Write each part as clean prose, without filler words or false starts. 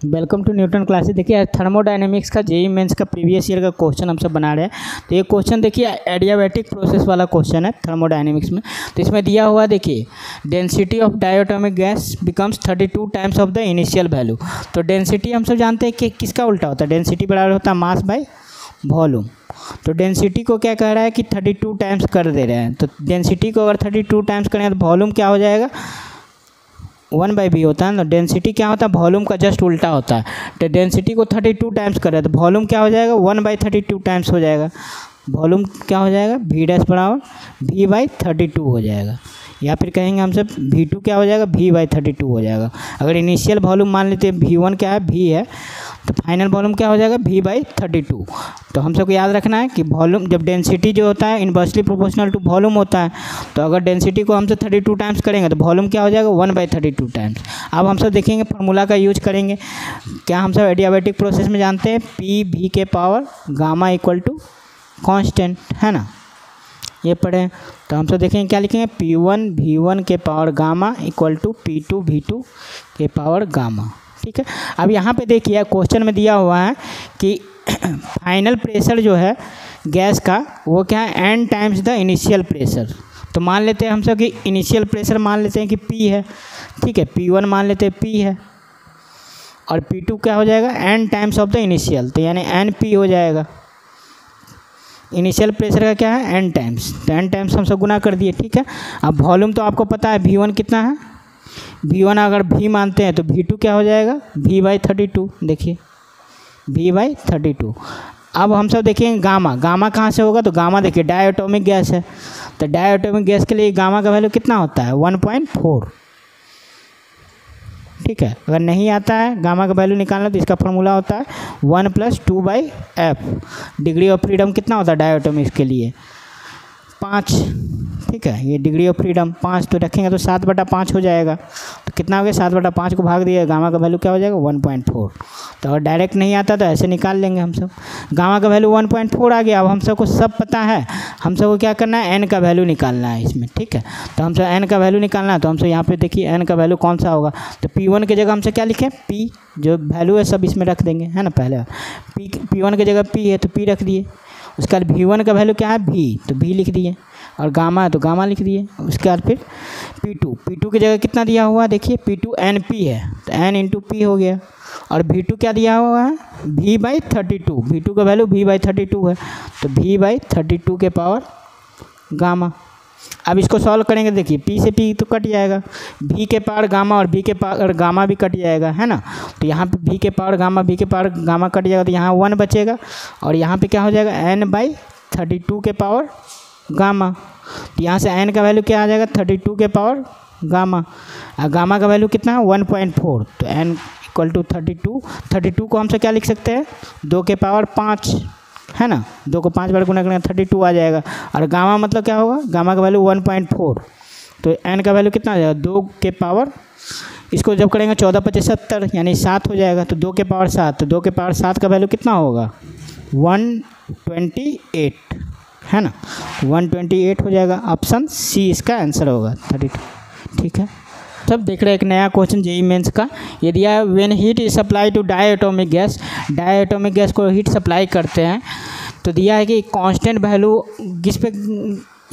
Welcome to Newton classes. देखिए thermodynamics का JEE mains का प्रीवियस ईयर का क्वेश्चन हम सब बना रहे हैं। तो ये क्वेश्चन देखिए एडियाबैटिक प्रोसेस वाला क्वेश्चन है थर्मोडायनेमिक्स में। तो इसमें दिया हुआ देखिए density of diatomic gas becomes 32 times of the initial value. तो डेंसिटी हम सब जानते हैं कि किसका उल्टा होता है, डेंसिटी बराबर होता है मास बाय वॉल्यूम। तो डेंसिटी को क्या कह रहा है कि 32 टाइम्स कर दे रहे हैं। तो डेंसिटी को अगर 32 टाइम्स करें तो वॉल्यूम क्या हो जाएगा, 1/v होता है ना। डेंसिटी क्या होता है, वॉल्यूम का जस्ट उल्टा होता है। तो डेंसिटी को 32 टाइम्स कर रहे हैं तो वॉल्यूम क्या हो जाएगा, 1/32 टाइम्स हो जाएगा। वॉल्यूम क्या हो जाएगा, v' बराबर v/32 हो जाएगा। या फिर कहेंगे हम सब v2 क्या हो जाएगा, v/32 हो जाएगा। अगर इनिशियल वॉल्यूम मान लेते हैं v1 क्या है, v है, तो फाइनल वॉल्यूम क्या हो जाएगा, v/32। तो हम सबको याद रखना है कि वॉल्यूम जब डेंसिटी जो होता है इन्वर्सली प्रोपोर्शनल टू वॉल्यूम होता है। तो अगर डेंसिटी को हमसे 32 टाइम्स करेंगे तो वॉल्यूम क्या हो जाएगा, 1/32 टाइम्स। अब हम सब देखेंगे फार्मूला का यूज करेंगे। क्या हम सब एडियाबैटिक प्रोसेस में जानते हैं, P v के power gamma equal to constant, है ना, ये पढ़े। तो हम सब देखेंगे क्या लिखेंगे, P1 v1 के power gamma equal to P2 v2 के पावर गामा। ठीक है। अब यहाँ पे देखिए क्वेश्चन में दिया हुआ है कि फाइनल प्रेशर जो है गैस का वो क्या है, n times the initial pressure. तो मान लेते हैं हम सब कि इनिशियल प्रेशर मान लेते हैं कि P है, ठीक है। P1 मान लेते हैं P है और P2 क्या हो जाएगा, n times of the initial, तो यानी NP हो जाएगा। इनिशियल प्रेशर का क्या है, n टाइम्स, तो n टाइम्स हम सब गुना कर दिए, ठीक है। अब वॉल्यूम तो आपको पता है v1 कितना है, v1 अगर v मानते हैं तो v2 क्या हो जाएगा, v/32। देखिए v/32। अब हम सब देखेंगे गामा, गामा कहाँ से होगा, तो गामा देखिए डायटोमिक गैस है, तो डायटोमिक गैस के लिए गामा का वैल्यू कितना होता है, 1.4। ठीक है। अगर नहीं आता है गामा का वैल्यू निकालना तो इसका फॉर्मूला होता है 1 + 2/f। डिग्री ऑफ फ्रीडम कितना होता है डायटोमिक्स के लिए, 5। ठीक है, ये डिग्री ऑफ फ्रीडम 5, तो रखेंगे तो 7/5 हो जाएगा। तो कितना हो गया, 7/5 को भाग दिया, गामा का वैल्यू क्या हो जाएगा, 1.4। तो अगर डायरेक्ट नहीं आता तो ऐसे निकाल लेंगे हम सब। गामा का वैल्यू 1.4 आ गया। अब हम सबको सब पता है, हम सबको क्या करना है, n का वैल्यू निकालना है इसमें, ठीक है। तो हमसे n का वैल्यू निकालना है, तो हमसे यहाँ पे देखिए n का वैल्यू कौन सा होगा, तो P1 की जगह हमसे क्या लिखें, P जो वैल्यू है सब इसमें रख देंगे, है ना। पहले P1 की जगह P है तो P रख दिए। उसके बाद v1 का वैल्यू क्या है, v, तो v लिख दिए, और गामा है तो गामा लिख दिए। उसके बाद फिर P2 की जगह कितना दिया हुआ है, देखिए P2 NP है तो n × P हो गया। और V2 क्या दिया हुआ है, v/32। V2 का वैल्यू v/32 है, तो v/32 के पावर गामा। अब इसको सॉल्व करेंगे, देखिए P से P तो कट जाएगा, v के पावर गामा और v के पावर गामा भी कट जाएगा, है ना। तो यहाँ पे v के पावर गामा कट जाएगा, तो यहाँ 1 बचेगा, और यहाँ पे क्या हो जाएगा, n/32 के पावर गामा। तो यहाँ से n का वैल्यू क्या आ जाएगा, 32 के पावर गामा। और गामा का वैल्यू कितना है, 1.4। तो n = 32 को हमसे क्या लिख सकते हैं, 2 के पावर 5, है ना। 2 को 5 बार गुना करेंगे 32 आ जाएगा। और गामा मतलब क्या होगा, गामा का वैल्यू 1.4, तो n का वैल्यू कितना आ जाएगा, 2 के पावर, इसको जब करेंगे 14×5 = 70 यानी 7 हो जाएगा। तो 2 के पावर 7, तो 2 के पावर 7 का वैल्यू कितना होगा, 128, है ना, 128 हो जाएगा। ऑप्शन सी इसका आंसर होगा 32। ठीक है। सब देख रहे हैं एक नया क्वेश्चन जेईई मेंस का। ये दिया है when heat is supply to diatomic gas, diatomic gas को हीट सप्लाई करते हैं, तो दिया है कि कांस्टेंट वैल्यू किस पे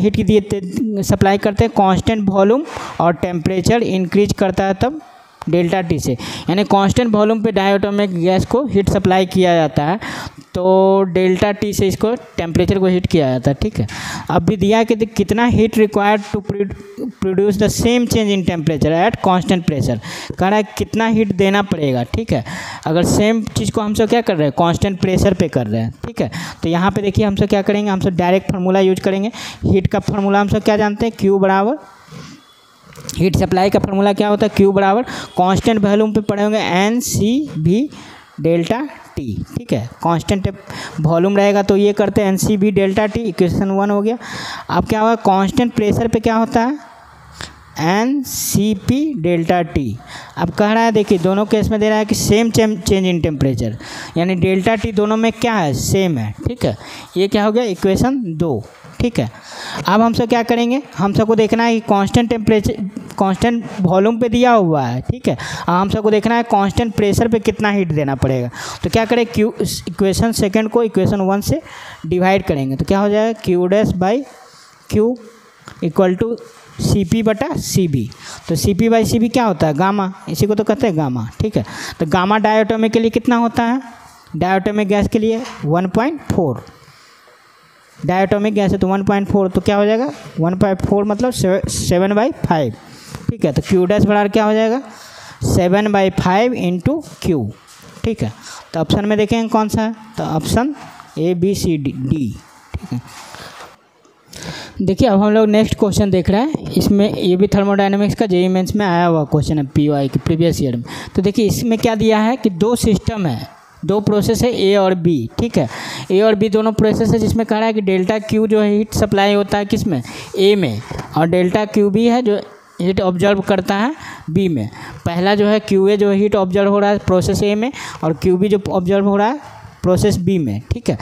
हीट की दिए सप्लाई करते हैं, कांस्टेंट वॉल्यूम और टेम्परेचर इंक्रीज करता है तब ΔT से, यानी कांस्टेंट वॉल्यूम पे डायटोमिक गैस को हीट सप्लाई किया जाता है, तो ΔT से इसको टेम्परेचर को हीट किया जाता है। ठीक है। अब भी दिया है कि कितना heat required to produce the same change in temperature at constant pressure, कह रहा है कितना हीट देना पड़ेगा। ठीक है। अगर सेम चीज़ को हम सब क्या कर रहे हैं, कांस्टेंट प्रेशर पे कर रहे हैं। ठीक है। तो यहाँ पे देखिए हम सब क्या करेंगे, हम सब डायरेक्ट फार्मूला यूज करेंगे। हीट का फार्मूला हम सब क्या जानते हैं, Q बराबर, हीट सप्लाई का फार्मूला क्या होता है, Q बराबर कांस्टेंट वॉल्यूम पे पड़े होंगे NCV ΔT। ठीक है। कांस्टेंट वॉल्यूम रहेगा तो ये करते हैं NCV ΔT, इक्वेशन 1 हो गया। अब क्या होगा, कांस्टेंट प्रेशर पे क्या होता है, NCP ΔT। अब कह रहा है देखिए दोनों केस में दे रहा है कि सेम चेंज इन टेम्परेचर, यानी ΔT दोनों में क्या है, सेम है। ठीक है। ये क्या हो गया, इक्वेशन 2। ठीक है। अब हम सब क्या करेंगे, हम सबको देखना है कि कांस्टेंट टेम्परेचर, कांस्टेंट वॉल्यूम पे दिया हुआ है, ठीक है। अब हम सबको देखना है कांस्टेंट प्रेशर पे कितना हीट देना पड़ेगा। तो क्या करें, क्यू इक्वेशन सेकंड को इक्वेशन 1 से डिवाइड करेंगे तो क्या हो जाएगा, Q dash by Q equal to C P बटा सी बी। तो C P by C B क्या होता है, गामा, इसी को तो कहते हैं गामा, ठीक है। तो गामा डायटोमिक के लिए कितना होता है, डायटोमिक गैस के लिए 1.4, डायटोमिक गैस है तो 1.4, तो क्या हो जाएगा 1.4 मतलब 7/5, ठीक है। तो क्यू डैश बराबर क्या हो जाएगा 7/5 इंटू क्यू, ठीक है। तो ऑप्शन में देखेंगे कौन सा है, तो option A B C D, ठीक है। देखिए अब हम लोग नेक्स्ट क्वेश्चन देख रहे हैं, इसमें ये भी थर्मोडायनेमिक्स का जेईई मेंस में आया हुआ क्वेश्चन है PY के प्रीवियस ईयर में। तो देखिए इसमें क्या दिया है कि दो सिस्टम है, दो प्रोसेस है A और B, ठीक है। A और B दोनों प्रोसेस है जिसमें कह रहा है कि डेल्टा Q जो है हीट सप्लाई होता है किस में, A में, और डेल्टा QB है जो हीट ऑब्जर्व करता है B में। पहला जो है QA जो हीट ऑब्जर्व हो रहा है प्रोसेस A में, और QB जो ऑब्जर्व हो रहा है प्रोसेस B में, ठीक है।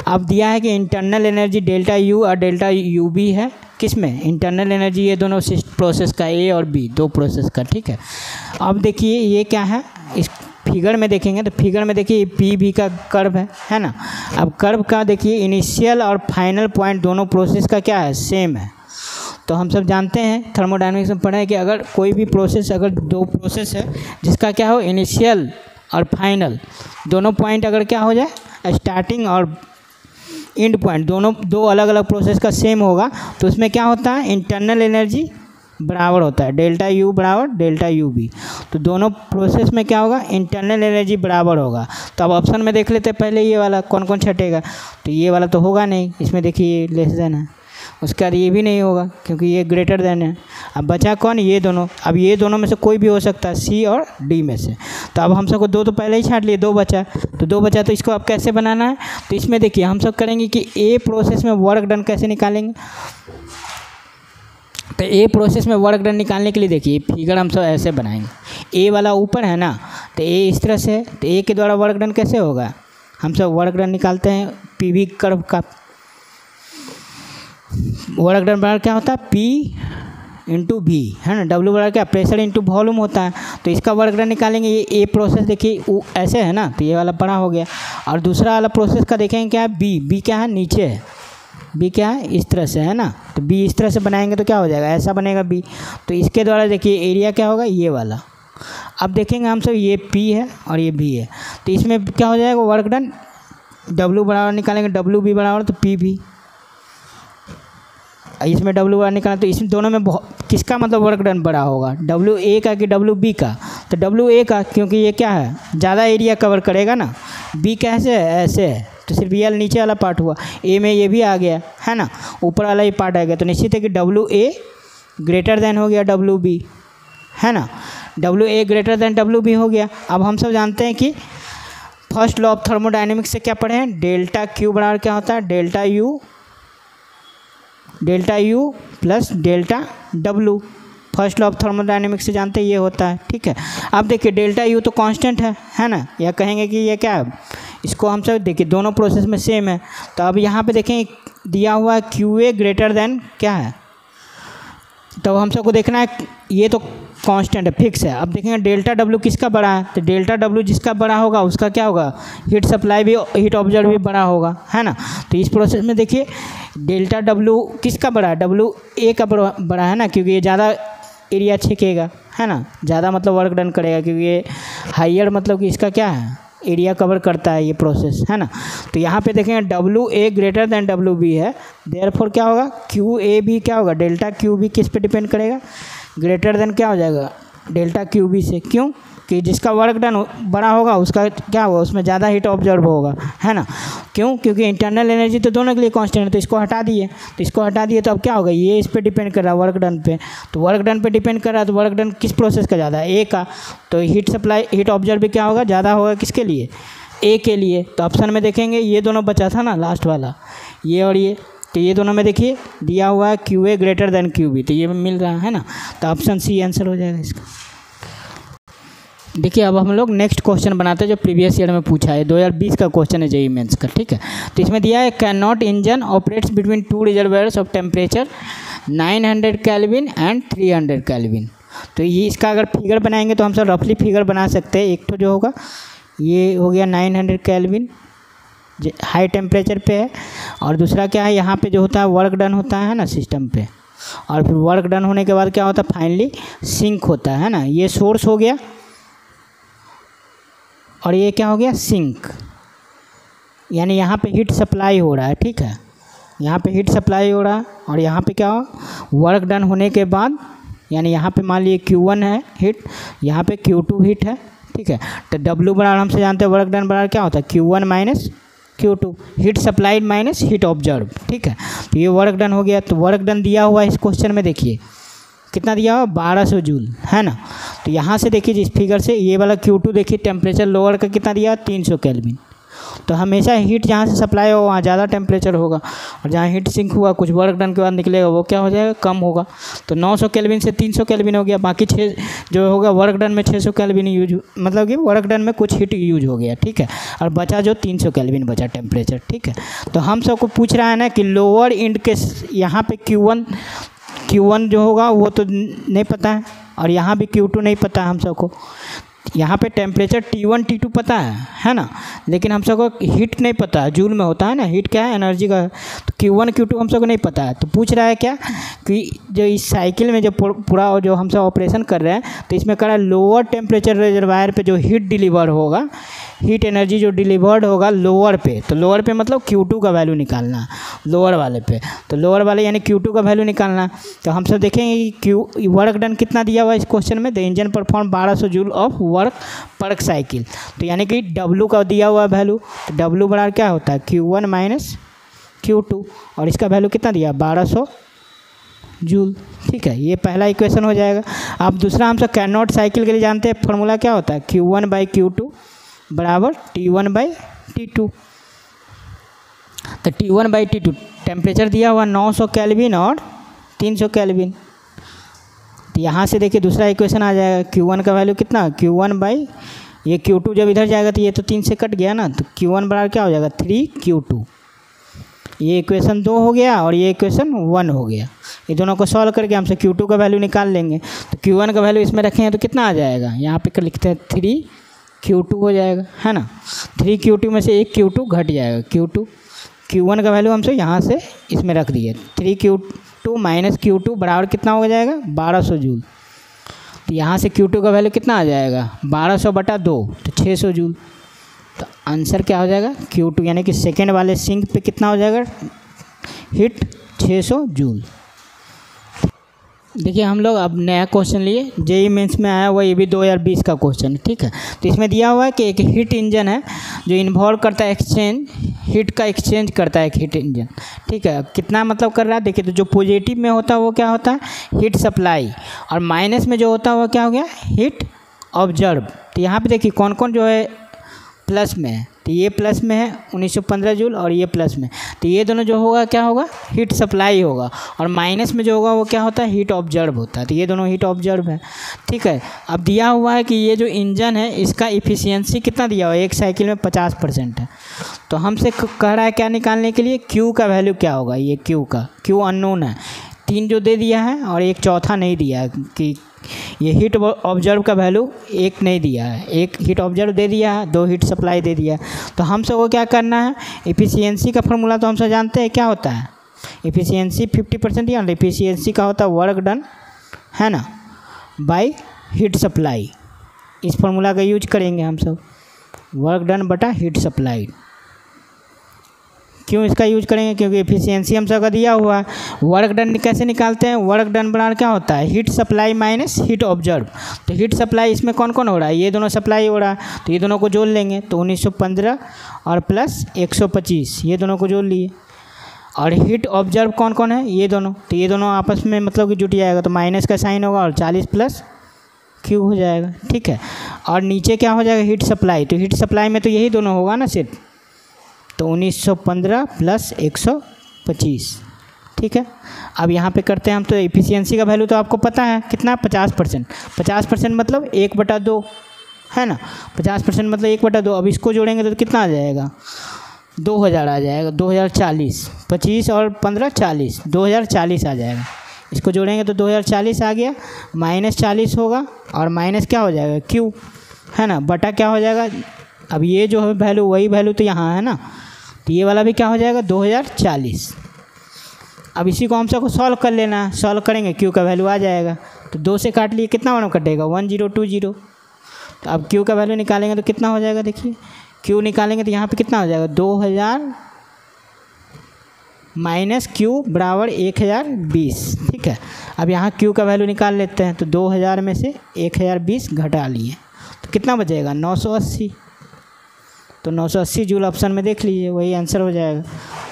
अब दिया है कि इंटरनल एनर्जी डेल्टा U और डेल्टा UB है किस में, इंटरनल एनर्जी ये दोनों प्रोसेस का A और B दो प्रोसेस का, ठीक है। अब देखिए ये क्या है, इस फिगर में देखेंगे तो फिगर में देखिए PB का कर्व है ना। अब कर्व का देखिए इनिशियल और फाइनल पॉइंट दोनों प्रोसेस का क्या है, सेम है। तो हम सब जानते हैं थर्मोडायनेमिक्स में पढ़ा है कि अगर कोई भी प्रोसेस, अगर दो प्रोसेस है जिसका क्या हो इनिशियल और फाइनल दोनों पॉइंट अगर क्या हो जाए, स्टार्टिंग और एंड पॉइंट दोनों दो अलग अलग प्रोसेस का सेम होगा, तो उसमें क्या होता है इंटरनल एनर्जी बराबर होता है, डेल्टा U बराबर डेल्टा UB। तो दोनों प्रोसेस में क्या होगा, इंटरनल एनर्जी बराबर होगा। तो अब ऑप्शन में देख लेते हैं पहले ये वाला कौन कौन छटेगा, तो ये वाला तो होगा नहीं, इसमें देखिए लेस देन है, उसके बाद ये भी नहीं होगा क्योंकि ये ग्रेटर देन है। अब बचा कौन, ये दोनों। अब ये दोनों में से कोई भी हो सकता है C और D में से। तो अब हम सबको दो तो पहले ही छाट लिए, दो बचा, तो दो बचा तो इसको अब कैसे बनाना है, तो इसमें देखिए हम सब करेंगे कि A प्रोसेस में वर्क डन कैसे निकालेंगे। तो A प्रोसेस में वर्क डन निकालने के लिए देखिए फिगर हम सब ऐसे बनाएंगे, A वाला ऊपर है ना, तो A इस तरह से, तो A के द्वारा वर्क डन कैसे होगा, हम सब वर्क डन निकालते हैं PV कर्व का। वर्क डन बराबर क्या होता है P इंटू V, है ना। W बराबर क्या, प्रेशर इंटू वॉल्यूम होता है। तो इसका वर्क डन निकालेंगे, ये A प्रोसेस देखिए ऐसे है ना, तो ये वाला बड़ा हो गया। और दूसरा वाला प्रोसेस का देखेंगे क्या है B क्या है नीचे है, B क्या है इस तरह से, है ना। तो B इस तरह से बनाएंगे तो क्या हो जाएगा, ऐसा बनेगा B। तो इसके द्वारा देखिए एरिया क्या होगा, ये वाला। अब देखेंगे हम सब ये P है और ये B है, तो इसमें क्या हो जाएगा वर्क डन, W बराबर निकालेंगे WB बराबर तो PB, इसमें W बराबर निकालें तो इसमें दोनों में किसका मतलब वर्क डन बड़ा होगा, WA का कि WB का। तो WA का, क्योंकि ये क्या है ज़्यादा एरिया कवर करेगा ना। B कैसे है, ऐसे है, तो सिर्फ ये नीचे वाला पार्ट हुआ, A में ये भी आ गया है ना, ऊपर वाला ही पार्ट आ गया। तो निश्चित है कि WA ग्रेटर देन हो गया WB, है ना। WA ग्रेटर देन WB हो गया। अब हम सब जानते हैं कि फर्स्ट लॉ ऑफ थर्मोडायनेमिक्स से क्या पढ़े हैं, डेल्टा Q बराबर क्या होता है, delta U plus delta W। First law of thermodynamics से जानते हैं ये होता है, ठीक है। अब देखिए डेल्टा U तो कांस्टेंट है ना, या कहेंगे कि ये क्या है, इसको हम सब देखिए दोनों प्रोसेस में सेम है। तो अब यहाँ पे देखें दिया हुआ है QA ग्रेटर देन क्या है, तो हम सबको देखना है ये तो कांस्टेंट है, फिक्स है। अब देखेंगे डेल्टा W किसका बड़ा है, तो डेल्टा W जिसका बड़ा होगा उसका क्या होगा, हीट सप्लाई भी, हीट ऑब्जर्व भी बड़ा होगा, है ना। तो इस प्रोसेस में देखिए डेल्टा W किसका बड़ा है, WA का बड़ा है ना, क्योंकि ये ज़्यादा एरिया छेकेगा, है ना, ज़्यादा मतलब वर्क डन करेगा, क्योंकि ये हाइयर मतलब कि इसका क्या है एरिया कवर करता है ये प्रोसेस, है ना। तो यहाँ पे देखेंगे WA ग्रेटर देन WB है, देयरफॉर क्या होगा QA भी क्या होगा, डेल्टा QB किस पे डिपेंड करेगा, ग्रेटर देन क्या हो जाएगा डेल्टा QB से। क्यों कि जिसका वर्क डन बड़ा होगा उसका क्या होगा, उसमें ज़्यादा हीट ऑब्जर्व होगा, है ना। क्यों, क्योंकि इंटरनल एनर्जी तो दोनों के लिए कांस्टेंट है, तो इसको हटा दिए, तो अब क्या होगा, ये इस पर डिपेंड कर रहा है वर्क डन पे। तो वर्क डन पे डिपेंड कर रहा है, तो वर्क डन किस प्रोसेस का ज़्यादा है, A का। तो हीट सप्लाई, हीट ऑब्जर्व भी क्या होगा, ज़्यादा होगा किसके लिए, A के लिए। तो ऑप्शन में देखेंगे ये दोनों बचा था ना लास्ट वाला, ये और ये, तो ये दोनों में देखिए दिया हुआ है QA ग्रेटर देन QB, तो ये मिल रहा है ना। तो ऑप्शन C आंसर हो जाएगा इसका। देखिए अब हम लोग नेक्स्ट क्वेश्चन बनाते हैं जो प्रीवियस ईयर में पूछा है, 2020 का क्वेश्चन है जेईई मेंस का, ठीक है। तो इसमें दिया है can not engine operates between two reservoirs of temperature 900 kelvin and 300 kelvin. तो ये इसका अगर फिगर बनाएंगे तो हम सब रफली फिगर बना सकते हैं। एक तो जो होगा ये हो गया 900 केल्विन हाई टेम्परेचर पे है, और दूसरा क्या है यहाँ पे जो होता है वर्क डन होता है ना सिस्टम पे, और फिर वर्क डन होने के बाद क्या होता है फाइनली सिंक होता है ना। ये सोर्स हो गया और ये क्या हो गया सिंक, यानी यहाँ पे हीट सप्लाई हो रहा है, ठीक है। यहाँ पे हीट सप्लाई हो रहा है और यहाँ पे क्या हो वर्क डन होने के बाद, यानी यहाँ पे मान लीजिए Q1 है हीट, यहाँ पे Q2 हीट है, ठीक है। तो W बराबर हमसे जानते हैं वर्क डन बराबर क्या होता है Q1 minus Q2, heat supplied minus heat observe, ठीक है। तो ये वर्क डन हो गया। तो वर्क डन दिया हुआ है इस क्वेश्चन में, देखिए कितना दिया हुआ 1200 जूल है ना। तो यहाँ से देखिए इस फिगर से ये वाला Q2 देखिए टेम्परेचर लोअर का कितना दिया 300 केल्विन। तो हमेशा हीट जहाँ से सप्लाई हो वहाँ ज़्यादा टेम्परेचर होगा, और जहाँ हीट सिंक हुआ कुछ वर्क डन के बाद निकलेगा वो क्या हो जाएगा कम होगा। तो 900 केल्विन से 300 केल्विन हो गया, बाकी 6 जो होगा वर्क डन में 600 केल्विन यूज, मतलब कि वर्क डन में कुछ हीट यूज हो गया, ठीक है। और बचा जो 300 केल्विन बचा टेम्परेचर, ठीक है। तो हम सबको पूछ रहा है ना कि लोअर इंड के यहाँ पे Q1 जो होगा वो तो नहीं पता है, और यहाँ भी Q2 नहीं पता है हम सबको। यहाँ पे टेम्परेचर T1 T2 पता है ना, लेकिन हम सबको हीट नहीं पता है, जूल में होता है ना, हीट क्या है एनर्जी का। तो Q1 Q2 हम सबको नहीं पता है। तो पूछ रहा है क्या कि जो इस साइकिल में जो पूरा जो हम सब ऑपरेशन कर रहे हैं, तो इसमें कर रहा है लोअर टेम्परेचर रिजर्वायर पे जो हीट डिलीवर होगा, हीट एनर्जी जो डिलीवर्ड होगा लोअर पे, तो लोअर पे मतलब Q2 का वैल्यू निकालना लोअर वाले पे। तो लोअर वाले यानी Q2 का वैल्यू निकालना। तो हम सब देखेंगे कि वर्क डन कितना दिया हुआ है इस क्वेश्चन में, the engine perform 1200 joule of work पर साइकिल। तो यानी कि W का दिया हुआ वैल्यू, तो W बराबर क्या होता है Q1 माइनस Q2, और इसका वैल्यू कितना दिया 1200 जूल, ठीक है। ये पहला इक्वेशन हो जाएगा। अब दूसरा हम सब कैन नॉट साइकिल के लिए जानते हैं फॉर्मूला क्या होता है Q1/Q2 बराबर T1/T2। तो T1/T2 टेम्परेचर दिया हुआ 900 केल्विन और 300 केल्विन। तो यहाँ से देखिए दूसरा इक्वेशन आ जाएगा, Q1 का वैल्यू कितना Q1 ये Q2 जब इधर जाएगा तो ये तो 3 से कट गया ना, तो Q1 बराबर क्या हो जाएगा 3Q2। ये इक्वेशन 2 हो गया और ये इक्वेशन 1 हो गया। ये दोनों को सॉल्व करके हमसे Q2 का वैल्यू निकाल लेंगे। तो Q1 का वैल्यू इसमें रखेंगे तो कितना आ जाएगा, यहाँ पे लिखते हैं 3Q2 हो जाएगा, है ना। 3Q2 में से एक Q2 घट जाएगा, Q1 का वैल्यू हमसे यहाँ से इसमें रख दिए 3Q2 माइनस Q2 बराबर कितना हो जाएगा 1200 जूल। तो यहाँ से Q2 का वैल्यू कितना आ जाएगा 1200/2, तो 600 जूल। तो आंसर क्या हो जाएगा Q2, यानी कि सेकेंड वाले सिंक पे कितना हो जाएगा हीट 600 जूल। देखिए हम लोग अब नया क्वेश्चन लिए, जेईई मेंस में आया हुआ, ये भी 2020 का क्वेश्चन है, ठीक है। तो इसमें दिया हुआ है कि एक हीट इंजन है जो इन्वॉल्व करता है हीट का एक्सचेंज करता है एक हीट इंजन, ठीक है। कितना मतलब कर रहा है देखिए, तो जो पॉजिटिव में होता है वो क्या होता है हीट सप्लाई, और माइनस में जो होता है वो क्या हो गया हीट ऑब्जर्व। तो यहाँ पे देखिए कौन कौन जो है प्लस में है, तो ये प्लस में है 1915 जूल, और ये प्लस में, तो ये दोनों जो होगा क्या होगा हीट सप्लाई होगा, और माइनस में जो होगा वो क्या होता है हीट ऑब्जर्व होता है। तो ये दोनों हीट ऑब्जर्व है, ठीक है। अब दिया हुआ है कि ये जो इंजन है इसका इफ़िशियंसी कितना दिया हुआ है, एक साइकिल में 50% है। तो हमसे कह रहा है क्या निकालने के लिए Q का वैल्यू क्या होगा, ये Q अननोन है, 3 जो दे दिया है और एक चौथा नहीं दिया है कि ये हीट ऑब्जर्व का वैल्यू 1 नहीं दिया है, 1 हीट ऑब्जर्व दे दिया है, 2 हीट सप्लाई दे दिया है। तो हम सबको क्या करना है, एफिशिएंसी का फॉर्मूला तो हम सब जानते हैं क्या होता है, एफिशिएंसी 50% या एफिशिएंसी का होता है वर्क डन, है ना, बाय हीट सप्लाई। इस फॉर्मूला का यूज करेंगे हम सब, वर्क डन बटा हीट सप्लाई। क्यों इसका यूज करेंगे, क्योंकि एफिशिएंसी हम सब का दिया हुआ है। वर्क डन कैसे निकालते हैं, वर्क डन बराबर क्या होता है heat supply minus heat observe. तो हीट सप्लाई इसमें कौन कौन हो रहा है, ये दोनों सप्लाई हो रहा है, तो ये दोनों को जोड़ लेंगे, तो 1915 और प्लस 125 ये दोनों को जोड़ लिए। और हीट ऑब्जर्व कौन कौन है, ये दोनों, तो ये दोनों आपस में मतलब कि जुट जाएगा, तो माइनस का साइन होगा और 40 प्लस Q हो जाएगा, ठीक है। और नीचे क्या हो जाएगा हीट सप्लाई, तो हीट सप्लाई में तो यही दोनों होगा ना सिर्फ, तो 1915 प्लस 125, ठीक है। अब यहाँ पे करते हैं हम, तो एफिशिएंसी का वैल्यू तो आपको पता है कितना 50%, 50% मतलब 1/2, है ना। 50% मतलब 1/2। अब इसको जोड़ेंगे तो कितना आ जाएगा, 2000 आ जाएगा, 2040, 25 और 15 40, 2040 आ जाएगा। इसको जोड़ेंगे तो 2040 आ गया, -40 होगा और माइनस क्या हो जाएगा Q, है ना, बटा क्या हो जाएगा, अब ये जो है वैल्यू वही वैल्यू तो यहाँ है ना, तो ये वाला भी क्या हो जाएगा 2040। अब इसी को हम सबको सॉल्व कर लेना है, सॉल्व करेंगे Q का वैल्यू आ जाएगा, तो 2 से काट लिए कितना वन कटेगा 1020। तो अब Q का वैल्यू निकालेंगे तो कितना हो जाएगा, देखिए Q निकालेंगे तो यहाँ पे कितना हो जाएगा 2000 - Q बराबर 1020, ठीक है। अब यहाँ Q का वैल्यू निकाल लेते हैं, तो 2000 में से 1020 घटा लिए तो कितना बचेगा 980। तो 980 जूल ऑप्शन में देख लीजिए, वही आंसर हो जाएगा।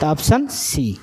तो ऑप्शन सी।